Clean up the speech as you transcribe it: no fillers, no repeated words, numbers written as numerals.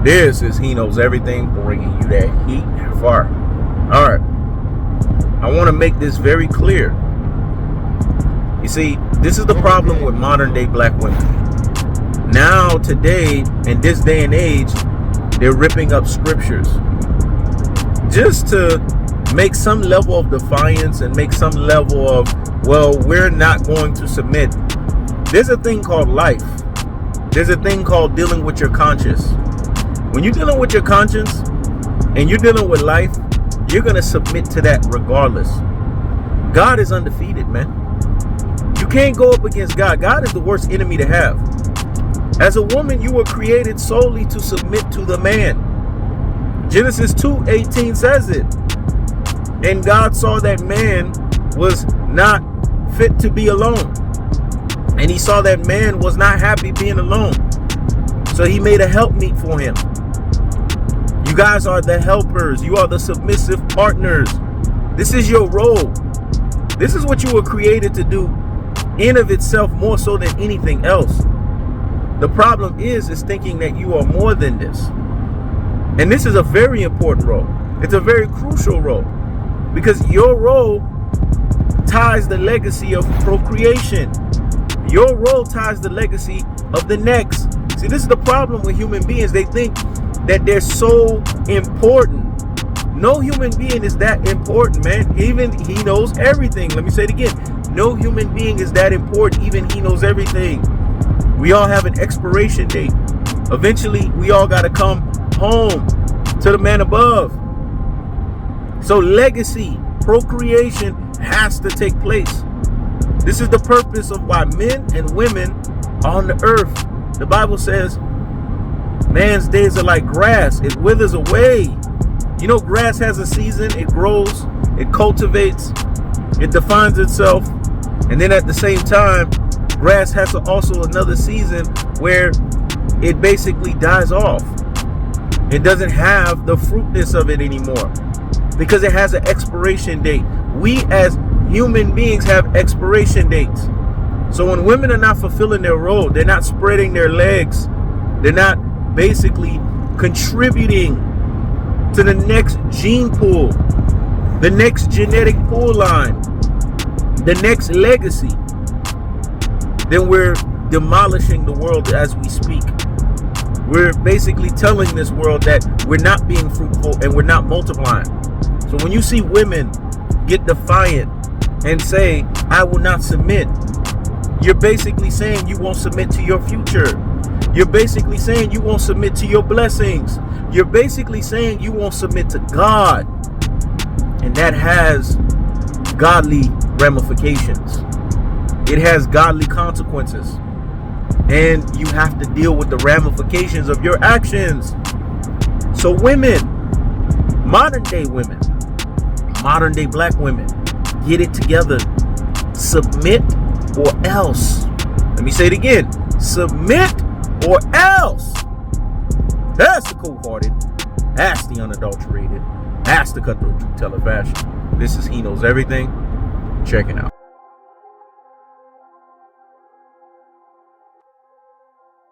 This is He Knows Everything, bringing you that heat and fire. All right. I want to make this very clear. You see, this is the problem with modern day black women. Now, today, in this day and age, they're ripping up scriptures just to make some level of defiance and make some level of, well, we're not going to submit. There's a thing called life. There's a thing called dealing with your conscience. When you're dealing with your conscience and you're dealing with life, you're going to submit to that regardless. God is undefeated, man. You can't go up against God. God is the worst enemy to have. As a woman, you were created solely to submit to the man. Genesis 2:18 says it. And God saw that man was not fit to be alone. And he saw that man was not happy being alone. So he made a helpmeet for him. You guys are the helpers. You are the submissive partners. This is your role. This is what you were created to do in of itself, more so than anything else. The problem is thinking that you are more than this. And this is a very important role. It's a very crucial role because your role ties the legacy of procreation. Your role ties the legacy of the next. See, this is the problem with human beings. They think that they're so important. No human being is that important, man. Even He knows everything. Let me say it again. No human being is that important. Even He knows everything. We all have an expiration date. Eventually, we all got to come home to the man above. So legacy, procreation has to take place. This is the purpose of why men and women are on the earth. The Bible says, man's days are like grass. It withers away. You know, grass has a season. It grows. It cultivates. It defines itself. And then at the same time, grass has also another season where it basically dies off. It doesn't have the fruitness of it anymore because it has an expiration date. We as human beings have expiration dates. So when women are not fulfilling their role, they're not spreading their legs, they're not basically contributing to the next gene pool, the next genetic pool line, the next legacy, then we're demolishing the world as we speak. We're basically telling this world that we're not being fruitful and we're not multiplying. So when you see women get defiant and say, I will not submit, you're basically saying you won't submit to your future. You're basically saying you won't submit to your blessings. You're basically saying you won't submit to God. And that has godly ramifications. It has godly consequences. And you have to deal with the ramifications of your actions. So women, modern day women, modern day black women, get it together. Submit or else. Let me say it again. Submit or else. That's the cold-hearted. That's the unadulterated. That's the cutthroat truth teller fashion. This is He Knows Everything. Check it out.